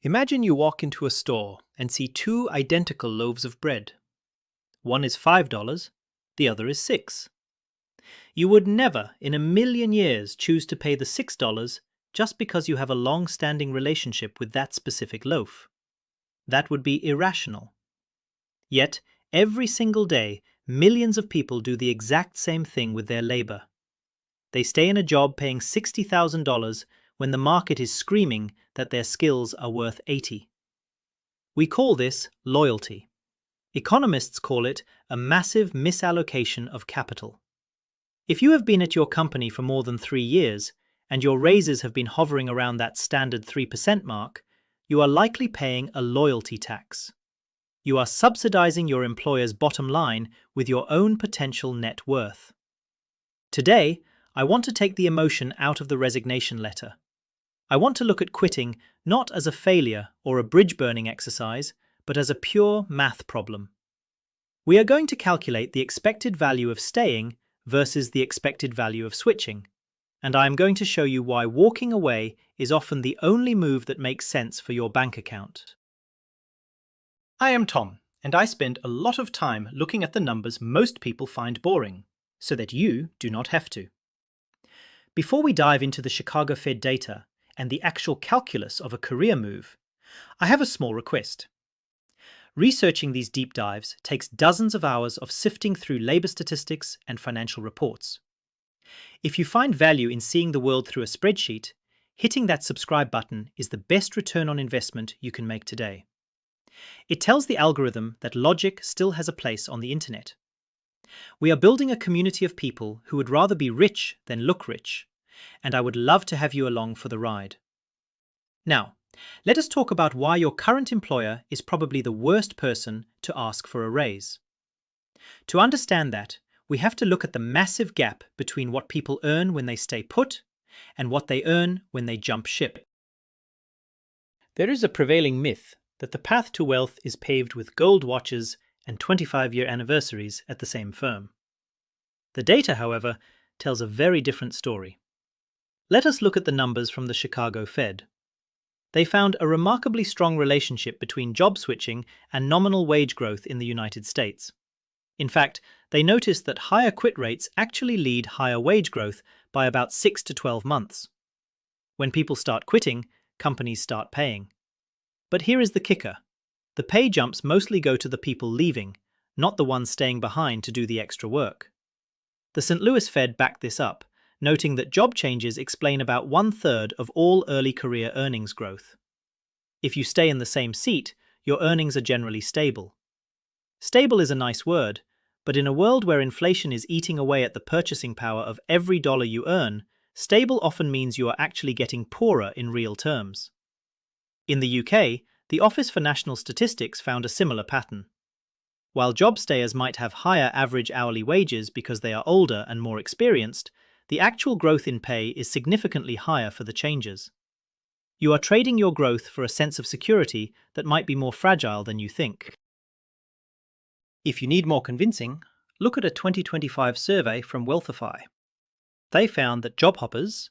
Imagine you walk into a store and see two identical loaves of bread. One is $5, the other is $6. You would never in a million years choose to pay the $6 just because you have a long-standing relationship with that specific loaf. That would be irrational. Yet, every single day, millions of people do the exact same thing with their labor. They stay in a job paying $60,000 when the market is screaming that their skills are worth $80,000. We call this loyalty. Economists call it a massive misallocation of capital. If you have been at your company for more than 3 years, and your raises have been hovering around that standard 3% mark, you are likely paying a loyalty tax. You are subsidizing your employer's bottom line with your own potential net worth. Today, I want to take the emotion out of the resignation letter. I want to look at quitting not as a failure or a bridge-burning exercise, but as a pure math problem. We are going to calculate the expected value of staying versus the expected value of switching, and I am going to show you why walking away is often the only move that makes sense for your bank account. I am Tom, and I spend a lot of time looking at the numbers most people find boring, so that you do not have to. Before we dive into the Chicago Fed data and the actual calculus of a career move, I have a small request. Researching these deep dives takes dozens of hours of sifting through labor statistics and financial reports. If you find value in seeing the world through a spreadsheet, hitting that subscribe button is the best return on investment you can make today. It tells the algorithm that logic still has a place on the internet. We are building a community of people who would rather be rich than look rich, and I would love to have you along for the ride. Now, let us talk about why your current employer is probably the worst person to ask for a raise. To understand that, we have to look at the massive gap between what people earn when they stay put and what they earn when they jump ship. There is a prevailing myth that the path to wealth is paved with gold watches and 25-year anniversaries at the same firm. The data, however, tells a very different story. Let us look at the numbers from the Chicago Fed. They found a remarkably strong relationship between job switching and nominal wage growth in the United States. In fact, they noticed that higher quit rates actually lead higher wage growth by about 6 to 12 months. When people start quitting, companies start paying. But here is the kicker. The pay jumps mostly go to the people leaving, not the ones staying behind to do the extra work. The St. Louis Fed backed this up, noting that job changes explain about 1/3 of all early career earnings growth. If you stay in the same seat, your earnings are generally stable. Stable is a nice word, but in a world where inflation is eating away at the purchasing power of every dollar you earn, stable often means you are actually getting poorer in real terms. In the UK, the Office for National Statistics found a similar pattern. While job stayers might have higher average hourly wages because they are older and more experienced, the actual growth in pay is significantly higher for the changers. You are trading your growth for a sense of security that might be more fragile than you think. If you need more convincing, look at a 2025 survey from Wealthify. They found that job hoppers,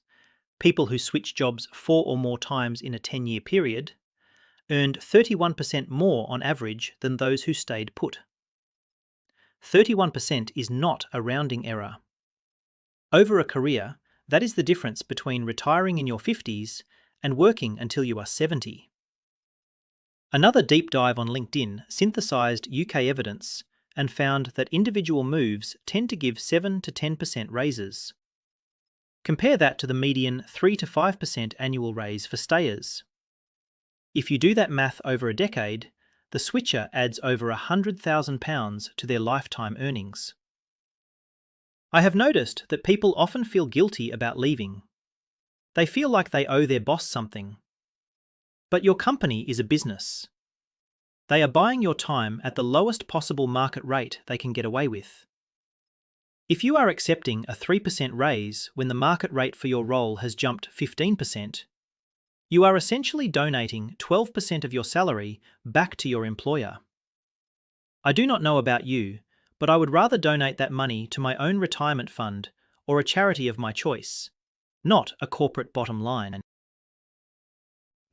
people who switch jobs 4 or more times in a 10-year period, earned 31% more on average than those who stayed put. 31% is not a rounding error. Over a career, that is the difference between retiring in your 50s and working until you are 70. Another deep dive on LinkedIn synthesized UK evidence and found that individual moves tend to give 7 to 10% raises. Compare that to the median 3 to 5% annual raise for stayers. If you do that math over a decade, the switcher adds over £100,000 to their lifetime earnings. I have noticed that people often feel guilty about leaving. They feel like they owe their boss something. But your company is a business. They are buying your time at the lowest possible market rate they can get away with. If you are accepting a 3% raise when the market rate for your role has jumped 15%, you are essentially donating 12% of your salary back to your employer. I do not know about you, but I would rather donate that money to my own retirement fund or a charity of my choice, not a corporate bottom line.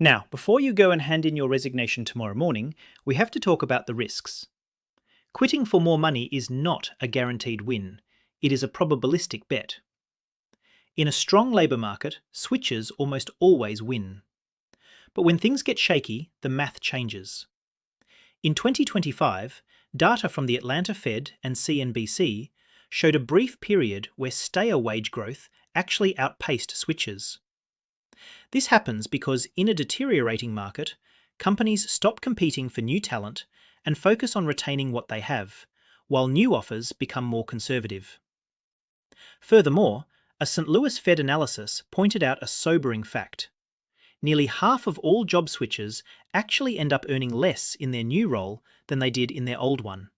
Now, before you go and hand in your resignation tomorrow morning, we have to talk about the risks. Quitting for more money is not a guaranteed win. It is a probabilistic bet. In a strong labour market, switchers almost always win. But when things get shaky, the math changes. In 2025, data from the Atlanta Fed and CNBC showed a brief period where stayer wage growth actually outpaced switchers. This happens because in a deteriorating market, companies stop competing for new talent and focus on retaining what they have, while new offers become more conservative. Furthermore, a St. Louis Fed analysis pointed out a sobering fact. Nearly half of all job switchers actually end up earning less in their new role than they did in their old one.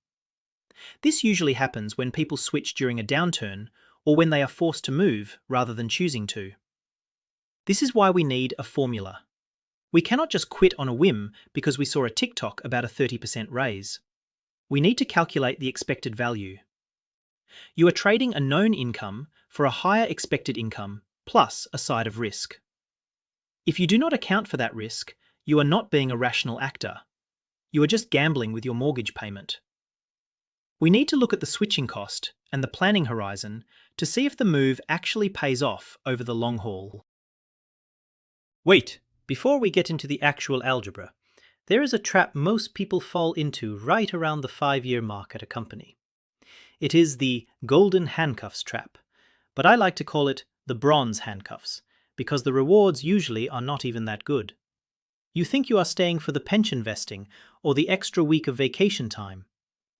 This usually happens when people switch during a downturn or when they are forced to move rather than choosing to. This is why we need a formula. We cannot just quit on a whim because we saw a TikTok about a 30% raise. We need to calculate the expected value. You are trading a known income for a higher expected income plus a side of risk. If you do not account for that risk, you are not being a rational actor. You are just gambling with your mortgage payment. We need to look at the switching cost and the planning horizon to see if the move actually pays off over the long haul. Wait, before we get into the actual algebra, there is a trap most people fall into right around the 5-year mark at a company. It is the golden handcuffs trap, but I like to call it the bronze handcuffs, because the rewards usually are not even that good. You think you are staying for the pension vesting or the extra week of vacation time,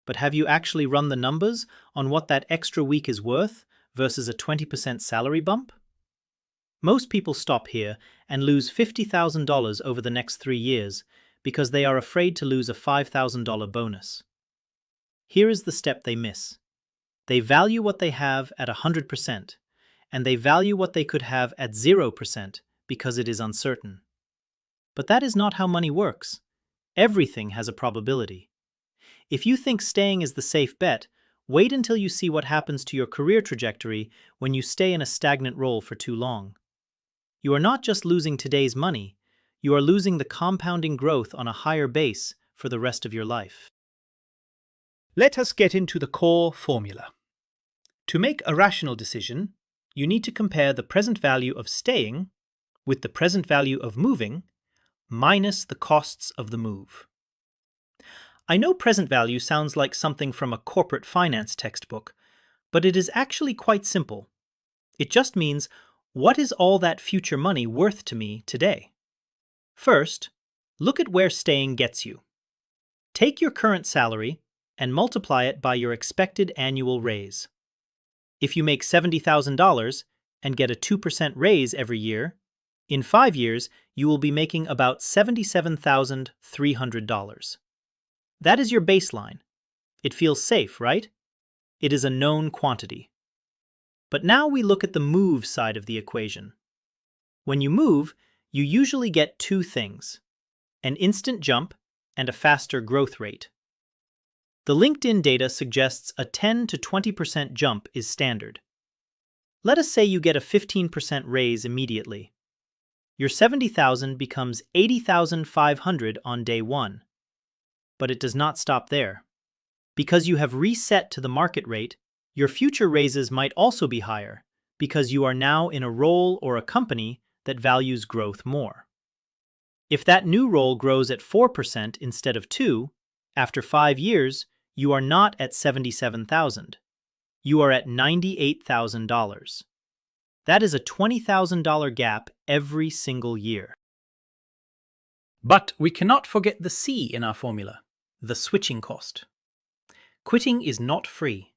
but have you actually run the numbers on what that extra week is worth versus a 20% salary bump? Most people stop here and lose $50,000 over the next 3 years because they are afraid to lose a $5,000 bonus. Here is the step they miss. They value what they have at 100%, and they value what they could have at 0% because it is uncertain. But that is not how money works. Everything has a probability. If you think staying is the safe bet, wait until you see what happens to your career trajectory when you stay in a stagnant role for too long. You are not just losing today's money, you are losing the compounding growth on a higher base for the rest of your life. Let us get into the core formula. To make a rational decision, you need to compare the present value of staying with the present value of moving minus the costs of the move. I know present value sounds like something from a corporate finance textbook, but it is actually quite simple. It just means, what is all that future money worth to me today? First, look at where staying gets you. Take your current salary and multiply it by your expected annual raise. If you make $70,000 and get a 2% raise every year, in 5 years you will be making about $77,300. That is your baseline. It feels safe, right? It is a known quantity. But now we look at the move side of the equation. When you move, you usually get two things: an instant jump and a faster growth rate. The LinkedIn data suggests a 10 to 20% jump is standard. Let us say you get a 15% raise immediately. Your $70,000 becomes $80,500 on day one. But it does not stop there. Because you have reset to the market rate, your future raises might also be higher because you are now in a role or a company that values growth more. If that new role grows at 4% instead of 2%, after 5 years, you are not at $77,000. You are at $98,000. That is a $20,000 gap every single year. But we cannot forget the C in our formula, the switching cost. Quitting is not free.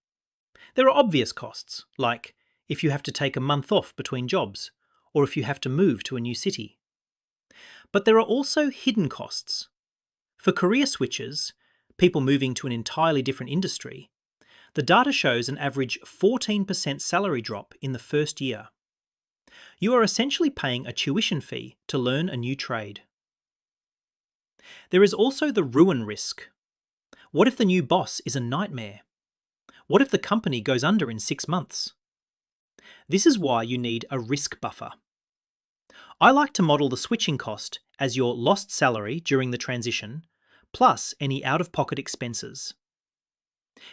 There are obvious costs, like if you have to take a month off between jobs, or if you have to move to a new city. But there are also hidden costs. For career switchers, people moving to an entirely different industry, the data shows an average 14% salary drop in the first year. You are essentially paying a tuition fee to learn a new trade. There is also the ruin risk. What if the new boss is a nightmare? What if the company goes under in 6 months? This is why you need a risk buffer. I like to model the switching cost as your lost salary during the transition, plus any out-of-pocket expenses.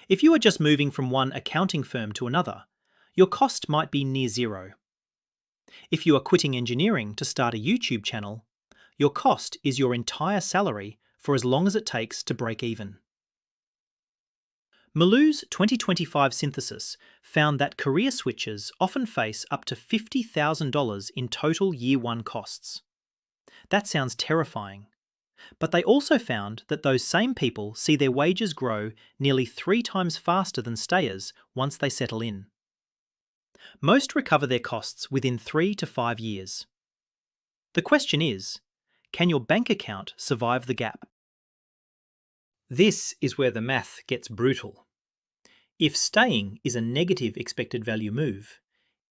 If you are just moving from one accounting firm to another, your cost might be near zero. If you are quitting engineering to start a YouTube channel, your cost is your entire salary for as long as it takes to break even. Malou's 2025 synthesis found that career switchers often face up to $50,000 in total year one costs. That sounds terrifying. But they also found that those same people see their wages grow nearly 3 times faster than stayers once they settle in. Most recover their costs within 3 to 5 years. The question is, can your bank account survive the gap? This is where the math gets brutal. If staying is a negative expected value move,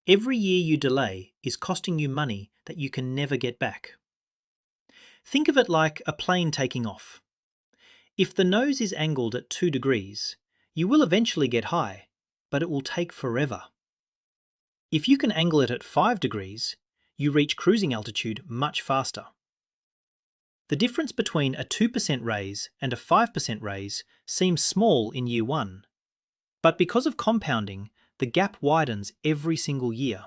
every year you delay is costing you money that you can never get back. Think of it like a plane taking off. If the nose is angled at 2 degrees, you will eventually get high, but it will take forever. If you can angle it at 5 degrees, you reach cruising altitude much faster. The difference between a 2% raise and a 5% raise seems small in year one, but because of compounding, the gap widens every single year.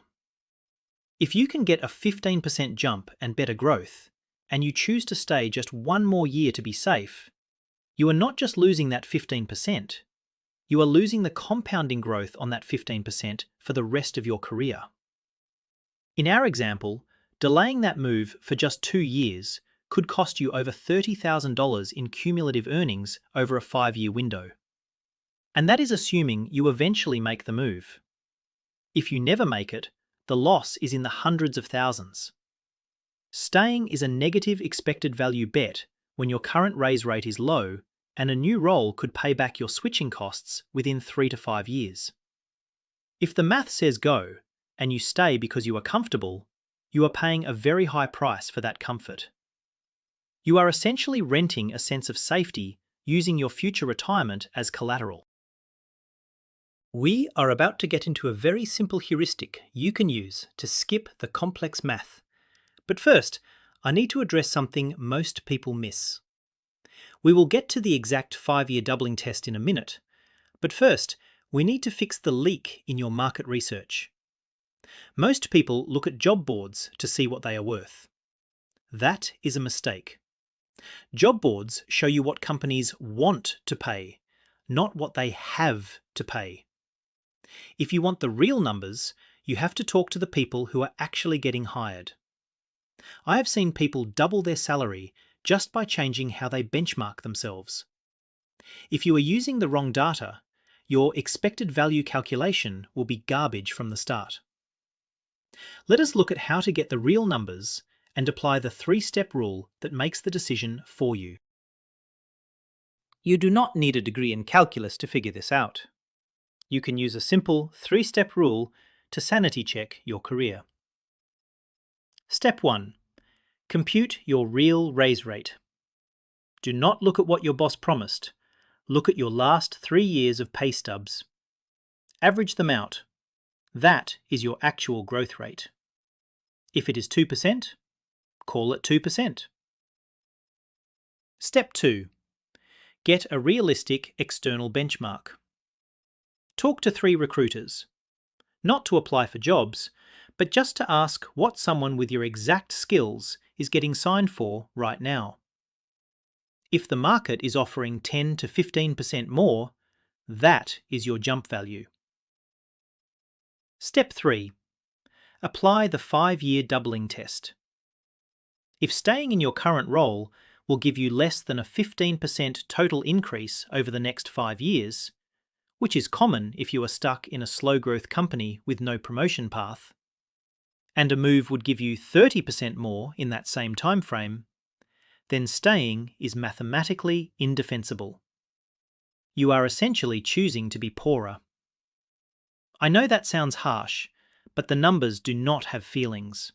If you can get a 15% jump and better growth, and you choose to stay just one more year to be safe, you are not just losing that 15%, you are losing the compounding growth on that 15% for the rest of your career. In our example, delaying that move for just 2 years could cost you over $30,000 in cumulative earnings over a 5-year window. And that is assuming you eventually make the move. If you never make it, the loss is in the hundreds of thousands. Staying is a negative expected value bet when your current raise rate is low, and a new role could pay back your switching costs within 3 to 5 years. If the math says go, and you stay because you are comfortable, you are paying a very high price for that comfort. You are essentially renting a sense of safety using your future retirement as collateral. We are about to get into a very simple heuristic you can use to skip the complex math. But first, I need to address something most people miss. We will get to the exact 5-year doubling test in a minute, but first, we need to fix the leak in your market research. Most people look at job boards to see what they are worth. That is a mistake. Job boards show you what companies want to pay, not what they have to pay. If you want the real numbers, you have to talk to the people who are actually getting hired. I have seen people double their salary just by changing how they benchmark themselves. If you are using the wrong data, your expected value calculation will be garbage from the start. Let us look at how to get the real numbers and apply the 3-step rule that makes the decision for you. You do not need a degree in calculus to figure this out. You can use a simple 3-step rule to sanity check your career. Step 1. Compute your real raise rate. Do not look at what your boss promised. Look at your last 3 years of pay stubs. Average them out. That is your actual growth rate. If it is 2%, call it 2%. Step 2. Get a realistic external benchmark. Talk to 3 recruiters. Not to apply for jobs, but just to ask what someone with your exact skills is getting signed for right now. If the market is offering 10 to 15% more, that is your jump value. Step 3. Apply the 5-year doubling test. If staying in your current role will give you less than a 15% total increase over the next 5 years, which is common if you are stuck in a slow-growth company with no promotion path, and a move would give you 30% more in that same time frame, then staying is mathematically indefensible. You are essentially choosing to be poorer. I know that sounds harsh, but the numbers do not have feelings.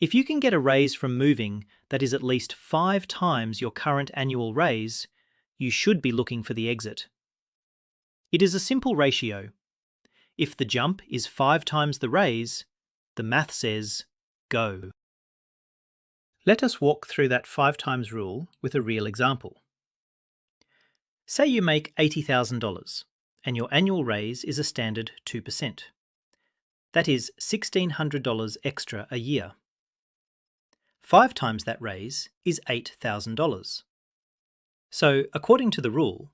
If you can get a raise from moving that is at least 5 times your current annual raise, you should be looking for the exit. It is a simple ratio. If the jump is 5 times the raise, the math says go. Let us walk through that 5 times rule with a real example. Say you make $80,000 and your annual raise is a standard 2%. That is $1,600 extra a year. 5 times that raise is $8,000. So, according to the rule,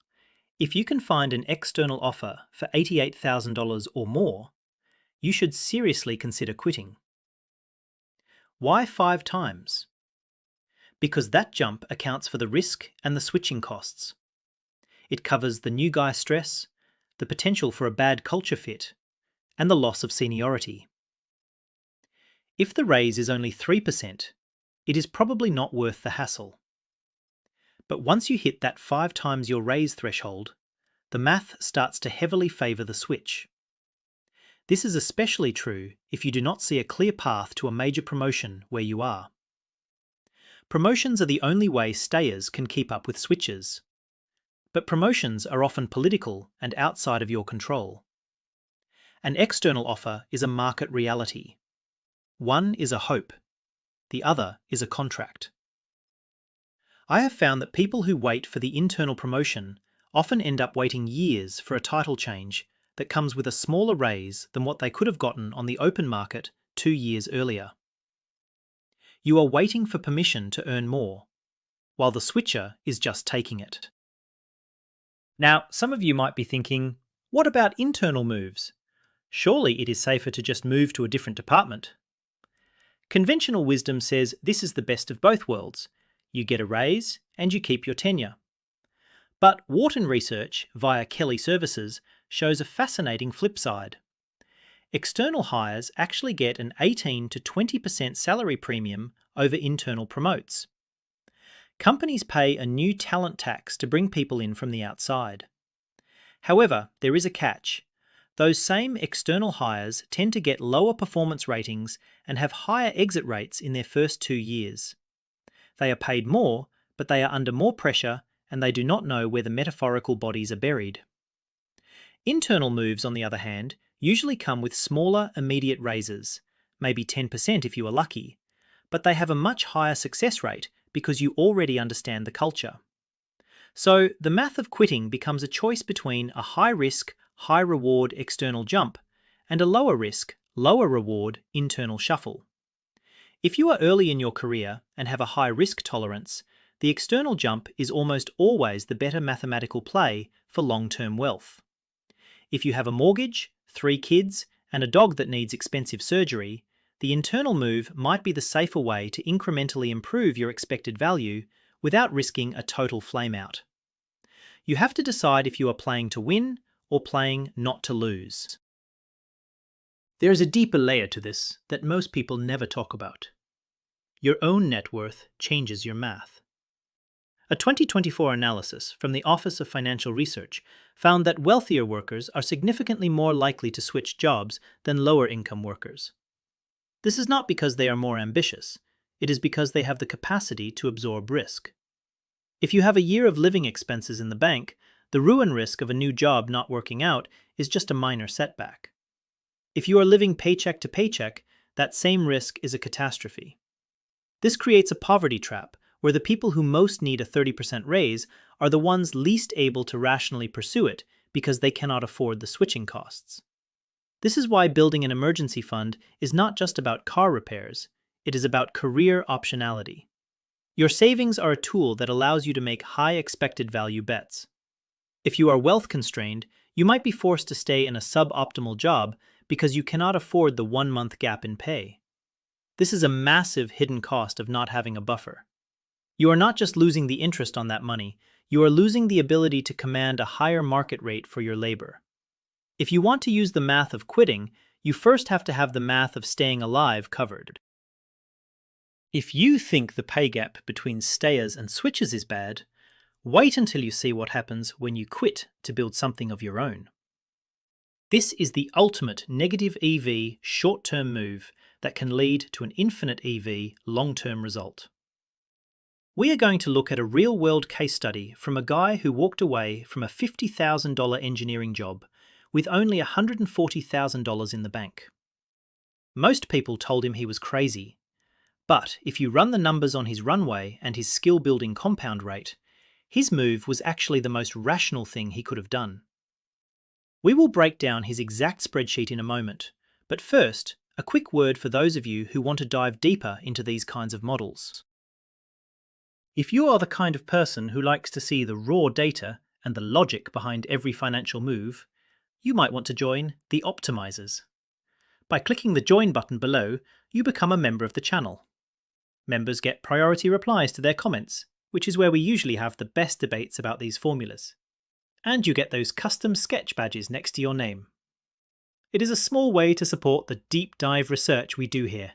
if you can find an external offer for $88,000 or more, you should seriously consider quitting. Why 5 times? Because that jump accounts for the risk and the switching costs. It covers the new guy stress, the potential for a bad culture fit, and the loss of seniority. If the raise is only 3%, it is probably not worth the hassle. But once you hit that 5 times your raise threshold, the math starts to heavily favour the switch. This is especially true if you do not see a clear path to a major promotion where you are. Promotions are the only way stayers can keep up with switchers. But promotions are often political and outside of your control. An external offer is a market reality. One is a hope. The other is a contract. I have found that people who wait for the internal promotion often end up waiting years for a title change that comes with a smaller raise than what they could have gotten on the open market 2 years earlier. You are waiting for permission to earn more, while the switcher is just taking it. Now, some of you might be thinking, what about internal moves? Surely it is safer to just move to a different department. Conventional wisdom says this is the best of both worlds. You get a raise and you keep your tenure. But Wharton research via Kelly Services shows a fascinating flip side. External hires actually get an 18 to 20% salary premium over internal promotes. Companies pay a new talent tax to bring people in from the outside. However, there is a catch. Those same external hires tend to get lower performance ratings and have higher exit rates in their first 2 years. They are paid more, but they are under more pressure and they do not know where the metaphorical bodies are buried. Internal moves, on the other hand, usually come with smaller immediate raises, maybe 10% if you are lucky, but they have a much higher success rate because you already understand the culture. So the math of quitting becomes a choice between a high-risk, high-reward external jump and a lower-risk, lower-reward internal shuffle. If you are early in your career and have a high risk tolerance, the external jump is almost always the better mathematical play for long-term wealth. If you have a mortgage, 3 kids, and a dog that needs expensive surgery, the internal move might be the safer way to incrementally improve your expected value without risking a total flameout. You have to decide if you are playing to win or playing not to lose. There is a deeper layer to this that most people never talk about. Your own net worth changes your math. A 2024 analysis from the Office of Financial Research found that wealthier workers are significantly more likely to switch jobs than lower-income workers. This is not because they are more ambitious, it is because they have the capacity to absorb risk. If you have a year of living expenses in the bank, the ruin risk of a new job not working out is just a minor setback. If you are living paycheck to paycheck, that same risk is a catastrophe. This creates a poverty trap where the people who most need a 30% raise are the ones least able to rationally pursue it because they cannot afford the switching costs. This is why building an emergency fund is not just about car repairs, it is about career optionality. Your savings are a tool that allows you to make high expected value bets. If you are wealth constrained, you might be forced to stay in a suboptimal job because you cannot afford the 1-month gap in pay. This is a massive hidden cost of not having a buffer. You are not just losing the interest on that money, you are losing the ability to command a higher market rate for your labor. If you want to use the math of quitting, you first have to have the math of staying alive covered. If you think the pay gap between stayers and switchers is bad, wait until you see what happens when you quit to build something of your own. This is the ultimate negative EV short-term move that can lead to an infinite EV long-term result. We are going to look at a real-world case study from a guy who walked away from a $50,000 engineering job with only $140,000 in the bank. Most people told him he was crazy, But if you run the numbers on his runway and his skill-building compound rate, his move was actually the most rational thing he could have done. We will break down his exact spreadsheet in a moment, but first, a quick word for those of you who want to dive deeper into these kinds of models. If you are the kind of person who likes to see the raw data and the logic behind every financial move, you might want to join the Optimizers. By clicking the Join button below, you become a member of the channel. Members get priority replies to their comments, which is where we usually have the best debates about these formulas. And you get those custom sketch badges next to your name. It is a small way to support the deep dive research we do here,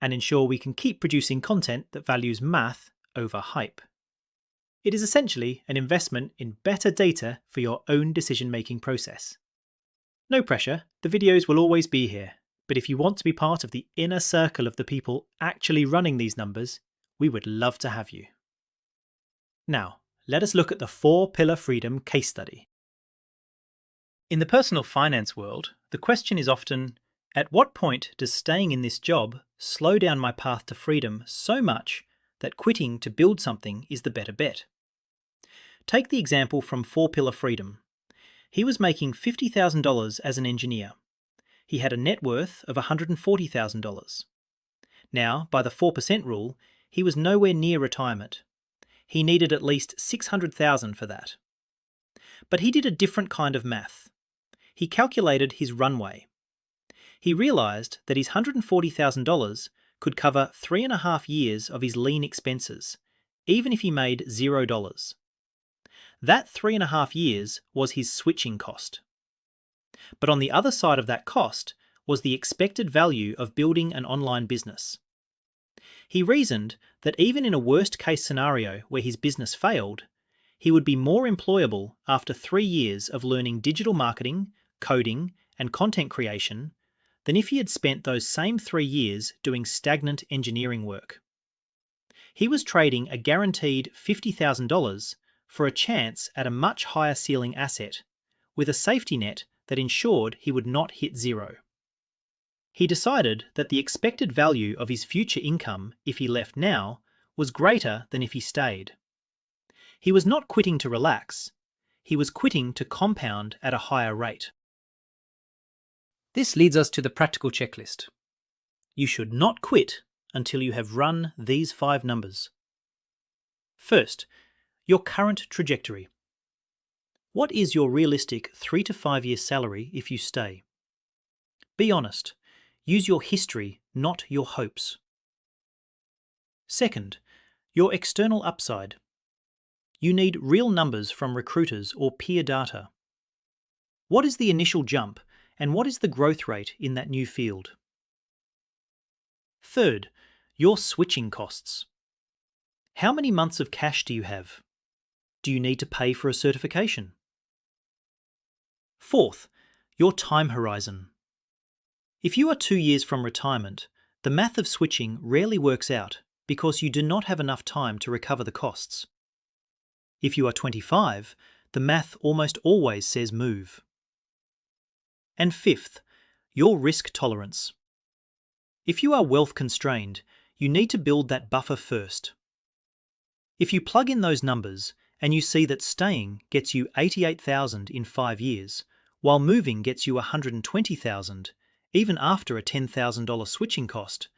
and ensure we can keep producing content that values math over hype. It is essentially an investment in better data for your own decision-making process. No pressure, the videos will always be here, but if you want to be part of the inner circle of the people actually running these numbers, we would love to have you. Now, let us look at the 4-pillar freedom case study. In the personal finance world, the question is often, at what point does staying in this job slow down my path to freedom so much that quitting to build something is the better bet? Take the example from 4-pillar freedom. He was making $50,000 as an engineer. He had a net worth of $140,000. Now, by the 4% rule, he was nowhere near retirement. He needed at least $600,000 for that. But he did a different kind of math. He calculated his runway. He realized that his $140,000 could cover 3.5 years of his lean expenses, even if he made $0. That 3.5 years was his switching cost. But on the other side of that cost was the expected value of building an online business. He reasoned that even in a worst-case scenario where his business failed, he would be more employable after 3 years of learning digital marketing, coding, and content creation than if he had spent those same 3 years doing stagnant engineering work. He was trading a guaranteed $50,000 for a chance at a much higher ceiling asset, with a safety net that ensured he would not hit zero. He decided that the expected value of his future income if he left now was greater than if he stayed. He was not quitting to relax, he was quitting to compound at a higher rate. This leads us to the practical checklist. You should not quit until you have run these 5 numbers. First, your current trajectory. What is your realistic 3 to 5 year salary if you stay? Be honest. Use your history, not your hopes. Second, your external upside. You need real numbers from recruiters or peer data. What is the initial jump, and what is the growth rate in that new field? Third, your switching costs. How many months of cash do you have? Do you need to pay for a certification? Fourth, your time horizon. If you are 2 years from retirement, the math of switching rarely works out because you do not have enough time to recover the costs. If you are 25, the math almost always says move. And fifth, your risk tolerance. If you are wealth constrained, you need to build that buffer first. If you plug in those numbers and you see that staying gets you $88,000 in 5 years, while moving gets you $120,000, even after a $10,000 switching cost,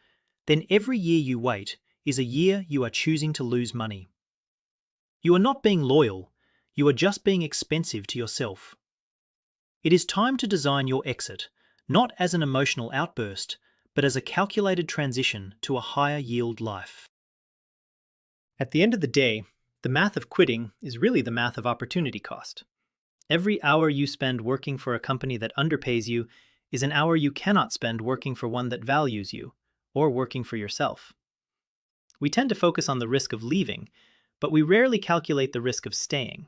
then every year you wait is a year you are choosing to lose money. You are not being loyal, you are just being expensive to yourself. It is time to design your exit, not as an emotional outburst, but as a calculated transition to a higher yield life. At the end of the day, the math of quitting is really the math of opportunity cost. Every hour you spend working for a company that underpays you is an hour you cannot spend working for one that values you, or working for yourself. We tend to focus on the risk of leaving, but we rarely calculate the risk of staying.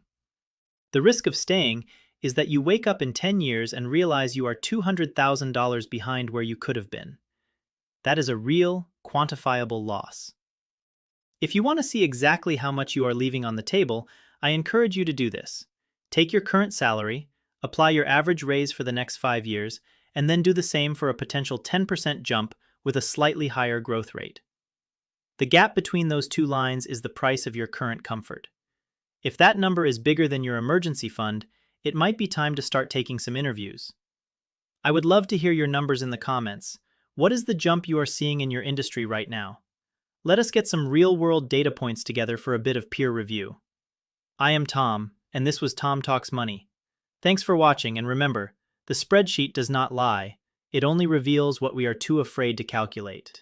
The risk of staying is that you wake up in 10 years and realize you are $200,000 behind where you could have been. That is a real, quantifiable loss. If you want to see exactly how much you are leaving on the table, I encourage you to do this. Take your current salary, apply your average raise for the next 5 years, and then do the same for a potential 10% jump with a slightly higher growth rate. The gap between those two lines is the price of your current comfort. If that number is bigger than your emergency fund, it might be time to start taking some interviews. I would love to hear your numbers in the comments. What is the jump you are seeing in your industry right now? Let us get some real-world data points together for a bit of peer review. I am Tom, and this was Tom Talks Money. Thanks for watching, and remember, the spreadsheet does not lie. It only reveals what we are too afraid to calculate.